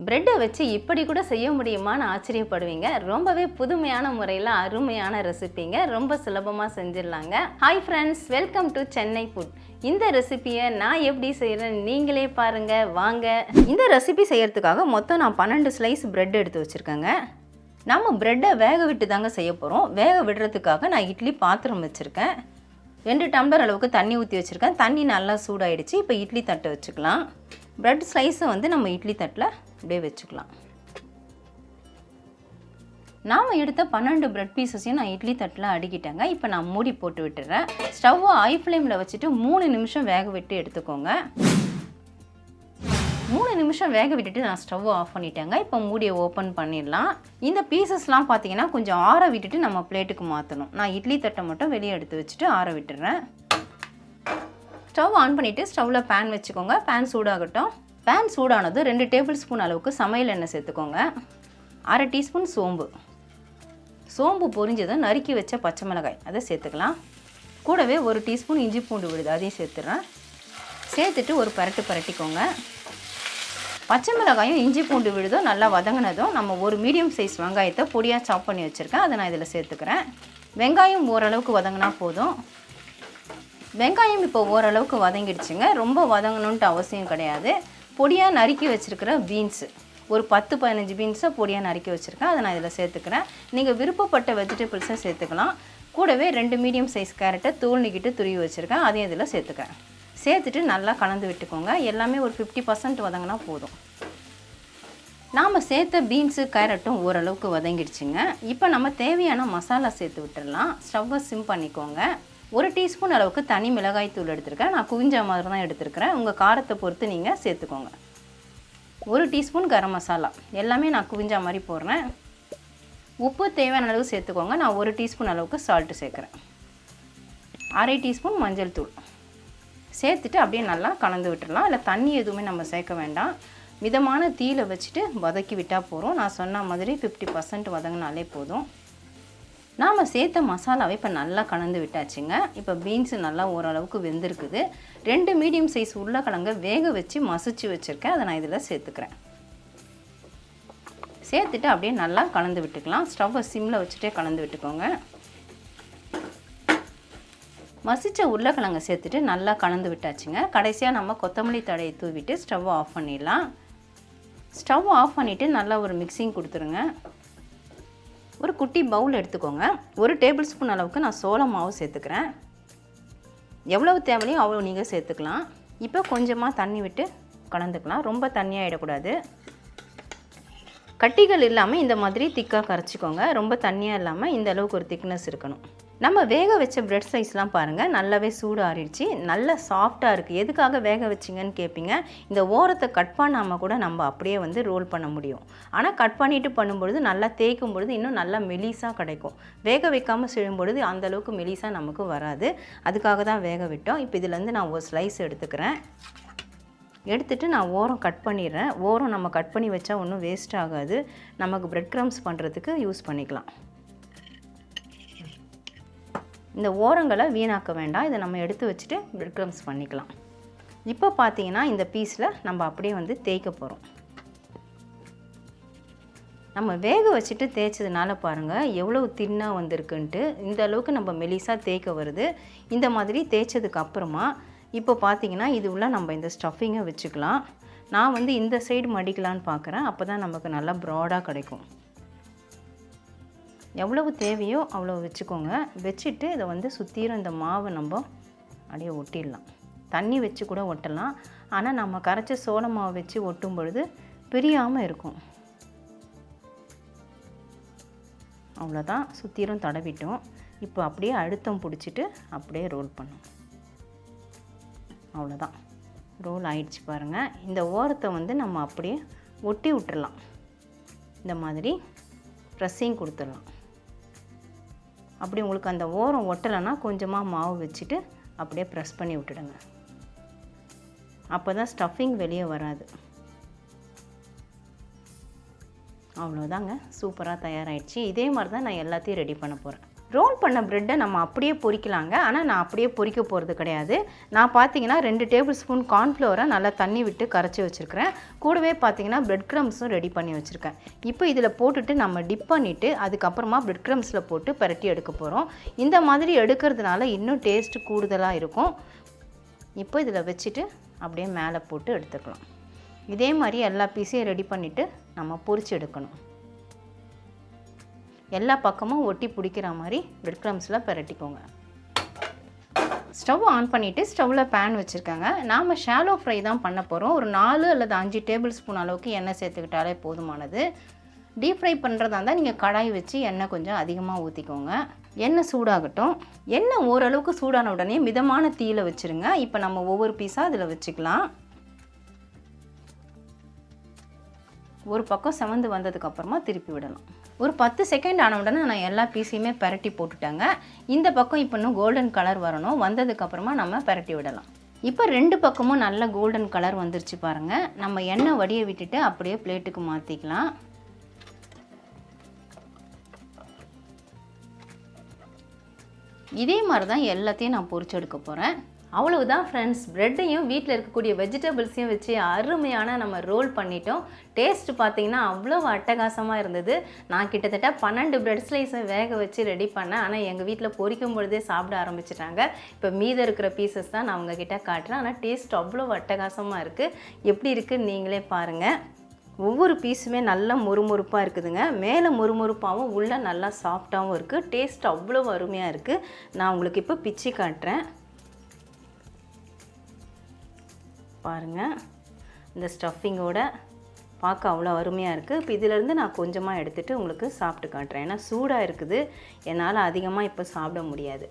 பிரெட்டை வச்சு இப்படி கூட செய்ய முடியுமான்னு ஆச்சரியப்படுவீங்க. ரொம்பவே புதுமையான முறையில் அருமையான ரெசிபிங்க. ரொம்ப சுலபமாக செஞ்சிடலாங்க. Hi friends, welcome to Chennai food. இந்த ரெசிபியை நான் எப்படி செய்கிறேன்னு நீங்களே பாருங்கள் வாங்க. இந்த ரெசிபி செய்கிறதுக்காக மொத்தம் நான் 12 ஸ்லைஸ் பிரெட் எடுத்து வச்சுருக்கேங்க. நம்ம பிரெட்டை வேக விட்டு தாங்க செய்ய போகிறோம். வேக விடுறதுக்காக நான் இட்லி பாத்திரம் வச்சுருக்கேன். 2 டம்ளர் அளவுக்கு தண்ணி ஊற்றி வச்சுருக்கேன். தண்ணி நல்லா சூடாயிடுச்சு. இப்போ இட்லி தட்டை வச்சுக்கலாம். பிரெட் ஸ்லைஸை வந்து நம்ம இட்லி தட்டில் அப்படியே வச்சுக்கலாம். நாம் எடுத்த 12 பிரெட் பீசஸையும் நான் இட்லி தட்டில் அடுக்கிட்டேங்க. இப்போ நான் மூடி போட்டு விட்டுறேன். ஸ்டவ்வை ஹை ஃப்ளேமில் வச்சுட்டு 3 நிமிஷம் வேக விட்டு எடுத்துக்கோங்க. 3 நிமிஷம் வேக விட்டுட்டு நான் ஸ்டவ் ஆஃப் பண்ணிட்டேங்க. இப்போ மூடியை ஓப்பன் பண்ணிடலாம். இந்த பீசஸ்லாம் பார்த்தீங்கன்னா கொஞ்சம் ஆற விட்டுட்டு நம்ம பிளேட்டுக்கு மாற்றணும். நான் இட்லி தட்டை மட்டும் வெளியே எடுத்து வச்சுட்டு ஆற விட்டுறேன். ஸ்டவ் ஆன் பண்ணிவிட்டு ஸ்டவ்வில் பேன் வச்சுக்கோங்க. பேன் சூடாகட்டும். பேன் சூடானது 2 டேபிள் ஸ்பூன் அளவுக்கு சமையல் எண்ணெய் சேர்த்துக்கோங்க. 1/2 டீஸ்பூன் சோம்பு பொரிஞ்சதும் நறுக்கி வச்ச பச்சை மிளகாய் அதை சேர்த்துக்கலாம். கூடவே 1 டீஸ்பூன் இஞ்சி பூண்டு விழுது அதையும் சேர்த்துறேன். சேர்த்துட்டு ஒரு பரட்டிக்கோங்க. பச்சை மிளகாயும் இஞ்சி பூண்டு விழுதும் நல்லா வதங்கினதும் நம்ம ஒரு மீடியம் சைஸ் வெங்காயத்தை பொடியாக சாப் பண்ணி வச்சுருக்கேன். அதை நான் இதில் சேர்த்துக்கிறேன். வெங்காயம் ஓரளவுக்கு வதங்கினா போதும். வெங்காயம் இப்போ ஓரளவுக்கு வதங்கிடுச்சுங்க. ரொம்ப வதங்கணுன்ட்டு அவசியம் கிடையாது. பொடியாக நறுக்கி வச்சுருக்கிற பீன்ஸு ஒரு 10-15 பீன்ஸை பொடியாக நறுக்கி வச்சுருக்கேன். அதை நான் இதில் சேர்த்துக்கிறேன். நீங்கள் விருப்பப்பட்ட வெஜிடபிள்ஸை சேர்த்துக்கலாம். கூடவே 2 மீடியம் சைஸ் கேரட்டை தோல் நீக்கிட்டு துருவி வச்சுருக்கேன். அதையும் இதில் சேர்த்துக்கிறேன். சேர்த்துட்டு நல்லா கலந்து விட்டுக்கோங்க. எல்லாமே ஒரு 50% வதங்கினா போதும். நாம் சேர்த்த பீன்ஸு கேரட்டும் ஓரளவுக்கு வதங்கிடுச்சுங்க. இப்போ நம்ம தேவையான மசாலா சேர்த்து விட்டுடலாம். ஸ்டவ்வை சிம் பண்ணிக்கோங்க. 1 டீஸ்பூன் அளவுக்கு தனி மிளகாய் தூள் எடுத்துருக்கேன். நான் குவிஞ்ச மாதிரி தான் எடுத்துருக்கிறேன். உங்கள் காரத்தை பொறுத்து நீங்கள் சேர்த்துக்கோங்க. 1 டீஸ்பூன் கரம் மசாலா எல்லாமே நான் குவிஞ்ச மாதிரி போடுறேன். உப்பு தேவையான அளவு சேர்த்துக்கோங்க. நான் 1 டீஸ்பூன் அளவுக்கு சால்ட்டு சேர்க்குறேன். 1/2 டீஸ்பூன் மஞ்சள் தூள் சேர்த்துட்டு அப்படியே நல்லா கலந்து விட்டுடலாம். இல்லை தண்ணி எதுவுமே நம்ம சேர்க்க வேண்டாம். மிதமான தீயில வச்சுட்டு வதக்கி விட்டால் போதும். நான் சொன்ன மாதிரி 50% வதங்கினாலே போதும். நாம் சேர்த்த மசாலாவை இப்போ நல்லா கலந்து விட்டாச்சுங்க. இப்போ பீன்ஸு நல்லா ஓரளவுக்கு வெந்திருக்குது. 2 மீடியம் சைஸ் உருளைக்கிழங்கை வேக வச்சு மசிச்சு வச்சுருக்கேன். அதை நான் இதில் சேர்த்துக்கிறேன். சேர்த்துட்டு அப்படியே நல்லா கலந்து விட்டுக்கலாம். ஸ்டவ்வை சிம்மில் வச்சுட்டே கலந்து விட்டுக்கோங்க. மசிச்ச உருளைக்கிழங்கை சேர்த்துட்டு நல்லா கலந்து விட்டாச்சுங்க. கடைசியாக நம்ம கொத்தமல்லி தழையை தூவிட்டு ஸ்டவ்வை ஆஃப் பண்ணிடலாம். ஸ்டவ் ஆஃப் பண்ணிவிட்டு நல்லா ஒரு மிக்சிங் கொடுத்துருங்க. ஒரு குட்டி பவுல் எடுத்துக்கோங்க. 1 டேபிள் ஸ்பூன் அளவுக்கு நான் சோள மாவு சேர்த்துக்கிறேன். எவ்வளவு தேவையோ அவ்வளோ நீங்கள் சேர்த்துக்கலாம். இப்போ கொஞ்சமாக தண்ணி விட்டு கலந்துக்கலாம். ரொம்ப தண்ணியாகிடக்கூடாது. கட்டிகள் இல்லாமல் இந்த மாதிரி திக்காக கரைச்சிக்கோங்க. ரொம்ப தண்ணியாக இல்லாமல் இந்த அளவுக்கு ஒரு திக்னஸ் இருக்கணும். நம்ம வேக வச்ச பிரெட் சைஸ்லாம் பாருங்கள் நல்லாவே சூடு ஆறிடுச்சு. நல்ல சாஃப்டாக இருக்குது. எதுக்காக வேக வச்சிங்கன்னு கேட்பீங்க. இந்த ஓரத்தை கட் பண்ணாமல் கூட நம்ம அப்படியே வந்து ரோல் பண்ண முடியும். ஆனால் கட் பண்ணிவிட்டு பண்ணும்பொழுது நல்லா தேய்க்கும் பொழுது இன்னும் நல்லா மெலிசாக கிடைக்கும். வேக வைக்காமல் செய்யும்பொழுது அந்தளவுக்கு மெலிசாக நமக்கு வராது. அதுக்காக தான் வேக விட்டோம். இப்போ இதிலேருந்து நான் ஒரு ஸ்லைஸ் எடுத்துக்கிறேன். எடுத்துகிட்டு நான் ஓரம் கட் பண்ணிடுறேன். ஓரம் நம்ம கட் பண்ணி வச்சா ஒன்றும் வேஸ்ட் ஆகாது. நமக்கு பிரெட் க்ரம்ஸ் பண்ணுறதுக்கு யூஸ் பண்ணிக்கலாம். இந்த ஓரங்களை வீணாக்க வேண்டாம். இதை நம்ம எடுத்து வச்சுட்டு பிரெட் க்ரம்ஸ் பண்ணிக்கலாம். இப்போ பார்த்தீங்கன்னா இந்த பீஸில் நம்ம அப்படியே வந்து தேய்க்க போகிறோம். நம்ம வேக வச்சுட்டு தேய்ச்சதுனால பாருங்கள் எவ்வளோ தின்னாக வந்திருக்குன்ட்டு. இந்த அளவுக்கு நம்ம மெலிசாக தேய்க்க வருது. இந்த மாதிரி தேய்ச்சதுக்கு அப்புறமா இப்போ பார்த்தீங்கன்னா இது உள்ள நம்ம இந்த ஸ்டஃபிங்கை வச்சுக்கலாம். நான் வந்து இந்த சைடு மடிக்கலான்னு பார்க்குறேன். அப்போ தான் நமக்கு நல்லா ப்ராடாக கிடைக்கும். எவ்வளவு தேவையோ அவ்வளோ வச்சுக்கோங்க. வச்சுட்டு இதை வந்து சுற்றிலும் இந்த மாவை நம்ம அப்படியே ஒட்டிடலாம். தண்ணி வச்சு கூட ஒட்டலாம். ஆனால் நம்ம கரைச்ச சோள மாவு வச்சு ஒட்டும் பொழுது பிரியாமல் இருக்கும். அவ்வளோதான், சுற்றிலும் தடவிட்டோம். இப்போ அப்படியே அழுத்தம் பிடிச்சிட்டு அப்படியே ரோல் பண்ணும். அவ்வளோதான், ரோல் ஆயிடுச்சு பாருங்கள். இந்த ஓரத்தை வந்து நம்ம அப்படியே ஒட்டி விட்டுறலாம். இந்த மாதிரி ப்ரெஸ்ஸிங் கொடுத்துடலாம். அப்படி உங்களுக்கு அந்த ஓரம் ஒட்டலைன்னா கொஞ்சமாக மாவு வச்சுட்டு அப்படியே ப்ரெஸ் பண்ணி விட்டுடுங்க. அப்போ தான் ஸ்டஃபிங் வெளியே வராது. அவ்வளோதாங்க, சூப்பராக தயாராகிடுச்சு. இதே மாதிரி தான் நான் எல்லாத்தையும் ரெடி பண்ண போகிறேன். ரோல் பண்ண ப்ரெட்டை நம்ம அப்படியே பொரிக்கலாங்க. ஆனால் நான் அப்படியே பொரிக்க போகிறது கிடையாது. நான் பார்த்தீங்கன்னா 2 டேபிள் ஸ்பூன் கார்ன்ஃப்ளவரை நல்லா தண்ணி விட்டு கரைச்சி வச்சுருக்கிறேன். கூடவே பார்த்தீங்கன்னா பிரெட் க்ரம்ஸும் ரெடி பண்ணி வச்சுருக்கேன். இப்போ இதில் போட்டுட்டு நம்ம டிப் பண்ணிவிட்டு அதுக்கப்புறமா பிரெட் க்ரம்ஸில் போட்டு பரட்டி எடுக்க போகிறோம். இந்த மாதிரி எடுக்கிறதுனால இன்னும் டேஸ்ட்டு கூடுதலாக இருக்கும். இப்போ இதில் வச்சுட்டு அப்படியே மேலே போட்டு எடுத்துக்கலாம். இதே மாதிரி எல்லா பீஸையும் ரெடி பண்ணிவிட்டு நம்ம பொரிச்சு எடுக்கணும். எல்லா பக்கமும் ஒட்டி பிடிக்கிற மாதிரி பிரெட் க்ரம்ஸில் பரட்டிக்கோங்க. ஸ்டவ் ஆன் பண்ணிவிட்டு ஸ்டவ்வில் பேன் வச்சுருக்காங்க. நாம் ஷாலோ ஃப்ரை தான் பண்ண போகிறோம். ஒரு 4 அல்லது 5 டேபிள் ஸ்பூன் அளவுக்கு எண்ணெய் சேர்த்துக்கிட்டாலே போதுமானது. டீப் ஃப்ரை பண்ணுறதா இருந்தால் நீங்கள் கடாய் வச்சு எண்ணெய் கொஞ்சம் அதிகமாக ஊற்றிக்கோங்க. எண்ணெய் சூடாகட்டும். எண்ணெய் ஓரளவுக்கு சூடான உடனே மிதமான தீயில் வச்சுருங்க. இப்போ நம்ம ஒவ்வொரு பீஸாக அதில் வச்சுக்கலாம். ஒரு பக்கம் செவந்து வந்ததுக்கப்புறமா திருப்பி விடலாம். ஒரு 10 செகண்ட் ஆன உடனே நான் எல்லா பீஸையுமே பரட்டி போட்டுட்டேங்க. இந்த பக்கம் இப்போ இன்னும் கோல்டன் கலர் வரணும். வந்ததுக்கப்புறமா நம்ம பரட்டி விடலாம். இப்போ 2 பக்கமும் நல்ல கோல்டன் கலர் வந்துருச்சு பாருங்கள். நம்ம எண்ணெய் வடியை விட்டுட்டு அப்படியே பிளேட்டுக்கு மாற்றிக்கலாம். இதே மாதிரி தான் எல்லாத்தையும் நான் பொரிச்சு எடுக்க போகிறேன். அவ்வளவுதான் ஃப்ரெண்ட்ஸ். ப்ரெட்டையும் வீட்டில் இருக்கக்கூடிய வெஜிடபிள்ஸையும் வச்சு அருமையான நம்ம ரோல் பண்ணிட்டோம். டேஸ்ட்டு பார்த்தீங்கன்னா அவ்வளோ அட்டகாசமாக இருந்தது. நான் கிட்டத்தட்ட 12 பிரெட் ஸ்லைஸை வேக வச்சு ரெடி பண்ணேன். ஆனால் எங்கள் வீட்டில் பொரிக்கும் பொழுதே சாப்பிட ஆரம்பிச்சிட்டாங்க. இப்போ மீதம் இருக்கிற பீசஸ் தான் நான் உங்ககிட்ட காட்டுறேன். ஆனால் டேஸ்ட் அவ்வளோ அட்டகாசமாக இருக்குது. எப்படி இருக்குன்னு நீங்களே பாருங்கள். ஒவ்வொரு பீஸுமே நல்லா மொறுமொறுப்பாக இருக்குதுங்க. மேலே மொறுமொறுப்பாகவும் உள்ளே நல்லா சாஃப்டாகவும் இருக்குது. டேஸ்ட் அவ்வளோ அருமையாக இருக்குது. நான் உங்களுக்கு இப்போ பிச்சு காட்டுறேன் பாருங்கள். இந்த ஸ்டஃபிங்கோட பார்க்க அவ்வளோ அருமையாக இருக்குது. இப்போ இதிலேருந்து நான் கொஞ்சமாக எடுத்துகிட்டு உங்களுக்கு சாப்பிட்டு காட்டுறேன். ஏன்னா சூடாக இருக்குது, என்னால் அதிகமாக இப்போ சாப்பிட முடியாது.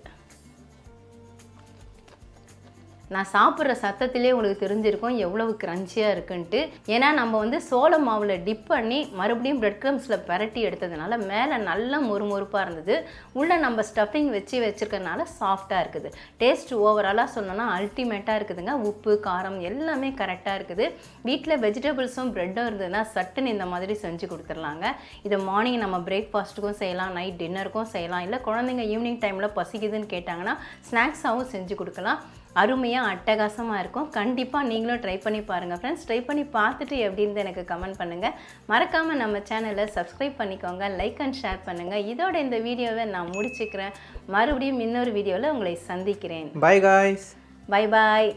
நான் சாப்பிட்ற சத்தத்திலே உங்களுக்கு தெரிஞ்சிருக்கும் எவ்வளவு க்ரன்ச்சியாக இருக்குன்ட்டு. ஏன்னா நம்ம வந்து சோள மாவில் டிப் பண்ணி மறுபடியும் பிரெட் க்ரம்ஸில் பரட்டி எடுத்ததுனால மேலே நல்லா மொறுமொறுப்பாக இருந்தது. உள்ளே நம்ம ஸ்டஃபிங் வச்சுருக்கறனால சாஃப்டாக இருக்குது. டேஸ்ட் ஓவராலாக சொன்னோன்னா அல்டிமேட்டாக இருக்குதுங்க. உப்பு காரம் எல்லாமே கரெக்டாக இருக்குது. வீட்டில் வெஜிடபிள்ஸும் ப்ரெட்டும் இருந்ததுன்னா சட்டுன்னு இந்த மாதிரி செஞ்சு கொடுத்துர்லாங்க. இதை மார்னிங் நம்ம பிரேக்ஃபாஸ்ட்டுக்கும் செய்யலாம், நைட் டின்னருக்கும் செய்யலாம். இல்லை குழந்தைங்க ஈவினிங் டைமில் பசிக்குதுன்னு கேட்டாங்கன்னா ஸ்நாக்ஸாகவும் செஞ்சு கொடுக்கலாம். அருமையாக அட்டகாசமாக இருக்கும். கண்டிப்பாக நீங்களும் ட்ரை பண்ணி பாருங்கள் ஃப்ரெண்ட்ஸ். ட்ரை பண்ணி பார்த்துட்டு எப்படின்னு எனக்கு கமெண்ட் பண்ணுங்கள். மறக்காமல் நம்ம சேனலை சப்ஸ்கிரைப் பண்ணிக்கோங்க, லைக் அண்ட் ஷேர் பண்ணுங்கள். இதோட இந்த வீடியோவை நான் முடிச்சுக்கிறேன். மறுபடியும் இன்னொரு வீடியோவில் உங்களை சந்திக்கிறேன். By guys. Bye bye.